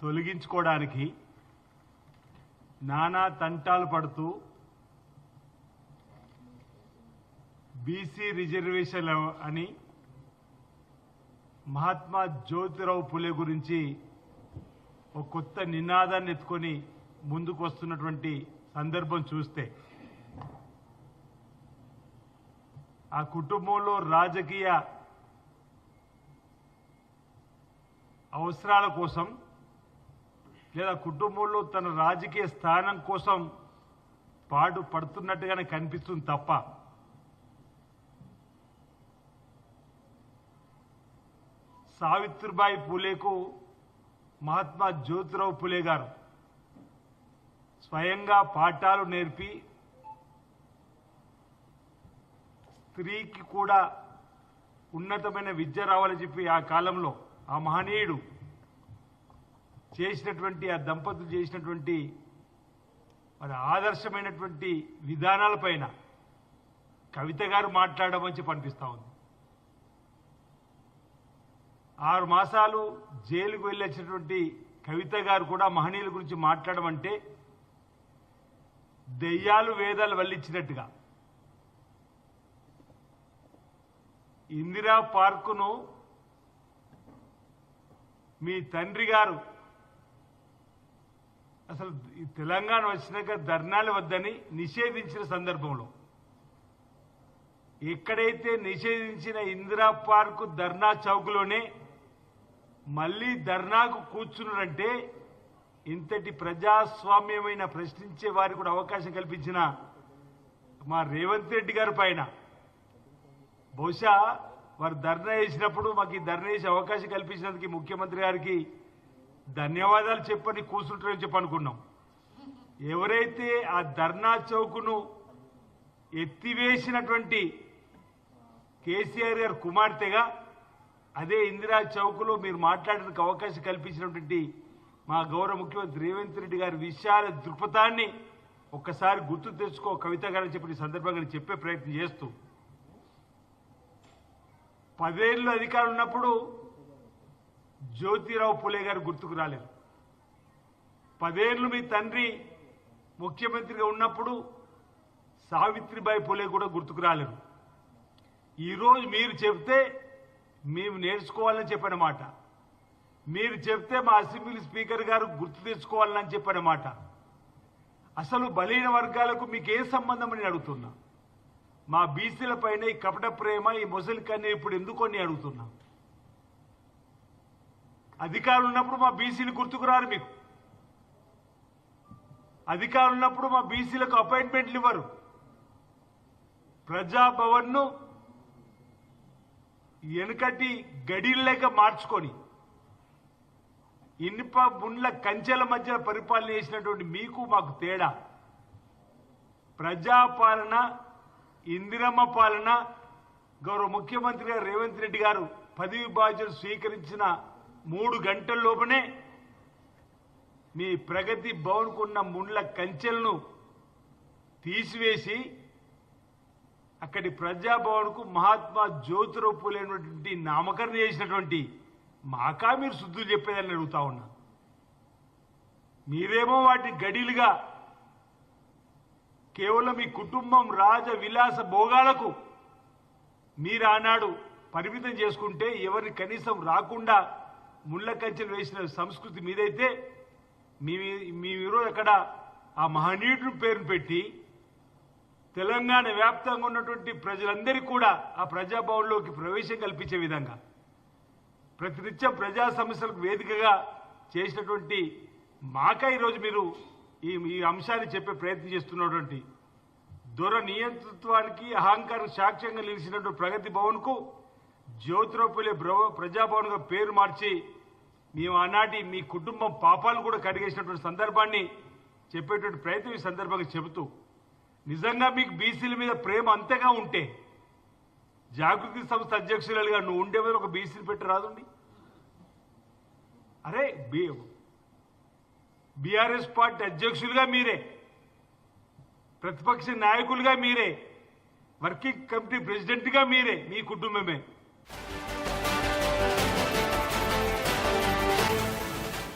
తొలగించుకోవడానికి నానా తంటాలు పడుతూ బీసీ రిజర్వేషన్ అని మహాత్మా జ్యోతిరావు పులే గురించి ఒక కొత్త నినాదాన్ని ఎత్తుకొని ముందుకు వస్తున్నటువంటి సందర్భం చూస్తే ఆ కుటుంబంలో రాజకీయ అవసరాల కోసం లేదా కుటుంబంలో తన రాజకీయ స్థానం కోసం పాటు పడుతున్నట్టుగానే కనిపిస్తుంది తప్ప సావిత్రిబాయి పూలేకు మహాత్మా జ్యోతిరావు పూలే గారు స్వయంగా పాఠాలు నేర్పి స్త్రీకి కూడా ఉన్నతమైన విద్య రావాలని చెప్పి ఆ కాలంలో ఆ మహనీయుడు చేసినటువంటి ఆ దంపతులు చేసినటువంటి మరి ఆదర్శమైనటువంటి విధానాలపైన కవిత గారు మాట్లాడమని చెప్పి అనిపిస్తా ఉంది. 6 మాసాలు జైలుకు వెళ్ళొచ్చినటువంటి కవిత గారు కూడా మహనీయుల గురించి మాట్లాడమంటే దెయ్యాలు వేదాలు వల్లించినట్టుగా ఇందిరా పార్కును మీ తండ్రి గారు అసలు తెలంగాణ వచ్చినాక ధర్నాలు వద్దని నిషేధించిన సందర్భంలో ఎక్కడైతే నిషేధించిన ఇందిరా పార్కు ధర్నా చౌక్లోనే మళ్లీ ధర్నాకు కూర్చున్నారంటే ఇంతటి ప్రజాస్వామ్యమైన ప్రశ్నించే వారికి కూడా అవకాశం కల్పించిన మా రేవంత్ రెడ్డి గారి పైన బహుశా వారు ధర్నా చేసినప్పుడు మాకు ఈ ధర్నా చేసే అవకాశం కల్పించినందుకు ముఖ్యమంత్రి గారికి ధన్యవాదాలు చెప్పని కూర్చుంటారని చెప్పి అనుకున్నాం. ఎవరైతే ఆ ధర్నా చౌకును ఎత్తివేసినటువంటి కేసీఆర్ గారు కుమార్తెగా అదే ఇందిరా చౌక్లో మీరు మాట్లాడడానికి అవకాశం కల్పించినటువంటి మా గౌరవ ముఖ్యమంత్రి రేవంత్ రెడ్డి గారి విశాల దృక్పథాన్ని ఒక్కసారి గుర్తు తెచ్చుకో కవిత గారని చెప్పి సందర్భంగా చెప్పే ప్రయత్నం చేస్తూ 10 ఏళ్ళు అధికారం ఉన్నప్పుడు జ్యోతిరావు పూలే గారు గుర్తుకు రాలేదు. 10 ఏళ్ళు మీ తండ్రి ముఖ్యమంత్రిగా ఉన్నప్పుడు సావిత్రిబాయి పూలే కూడా గుర్తుకు రాలేదు. ఈరోజు మీరు చెప్తే మేము నేర్చుకోవాలని చెప్పిన మాట, మీరు చెప్తే మా అసెంబ్లీ స్పీకర్ గారు గుర్తు తెచ్చుకోవాలని చెప్పిన మాట. అసలు బలహీన వర్గాలకు మీకు ఏ సంబంధం అని అడుగుతున్నా. మా బీసీల పైన ఈ కపట ప్రేమ ఈ మొసలి కన్నీ ఇప్పుడు ఎందుకు అని అడుగుతున్నా. అధికారులు ఉన్నప్పుడు మా బీసీలు గుర్తుకు రారు. మీకు అధికారులు ఉన్నప్పుడు మా బీసీలకు అపాయింట్మెంట్లు ఇవ్వరు. ప్రజాభవన్ను వెనుకటి గడిలేక మార్చుకొని ఇనుప ముండ్ల కంచెల మధ్య పరిపాలన చేసినటువంటి మీకు మాకు తేడా. ప్రజాపాలన ఇందిరమ్మ పాలన గౌరవ ముఖ్యమంత్రి గారు రేవంత్ రెడ్డి గారు పదవి బాధ్యతలు స్వీకరించిన 3 గంటల్లోపనే మీ ప్రగతి భవన్కున్న ముండ్ల కంచెలను తీసివేసి అక్కడి ప్రజాభవన్కు మహాత్మా జ్యోతిరావు పూలే నామకరణ చేసినటువంటి మాకా మీరు శుద్ధులు చెప్పేదని అడుగుతా ఉన్నా. మీరేమో వాటి గడిలుగా కేవలం మీ కుటుంబం రాజ విలాస భోగాలకు మీరు ఆనాడు పరిమితం చేసుకుంటే ఎవరిని కనీసం రాకుండా ముళ్ళ కంచెలు వేసిన సంస్కృతి మీదైతే మీరు అక్కడ ఆ మహనీయుడు పేరును పెట్టి తెలంగాణ వ్యాప్తంగా ఉన్నటువంటి ప్రజలందరికీ కూడా ఆ ప్రజాభవన్లోకి ప్రవేశం కల్పించే విధంగా ప్రతినిత్యం ప్రజా సమస్యలకు వేదికగా చేసినటువంటి మాకా ఈరోజు మీరు ఈ అంశాన్ని చెప్పే ప్రయత్నం చేస్తున్నటువంటి దొర నియంతృత్వానికి అహంకారం సాక్ష్యంగా నిలిచినటువంటి ప్రగతి భవన్కు జ్యోతిరావు పూలే ప్రజాభవన్గా పేరు మార్చి మేము ఆనాటి మీ కుటుంబం పాపాలు కూడా కడిగేసినటువంటి సందర్భాన్ని చెప్పేటువంటి ప్రయత్నం ఈ సందర్భంగా చెబుతూ నిజంగా మీకు బీసీల మీద ప్రేమ అంతగా ఉంటే జాగృతి సంస్థ అధ్యక్షులుగా నువ్వు ఉండే మీద ఒక బీసీని పెట్టి రాదండి. అరే బీఆర్ఎస్ పార్టీ అధ్యక్షులుగా మీరే, ప్రతిపక్ష నాయకులుగా మీరే, వర్కింగ్ కమిటీ ప్రెసిడెంట్గా మీరే, మీ కుటుంబమే.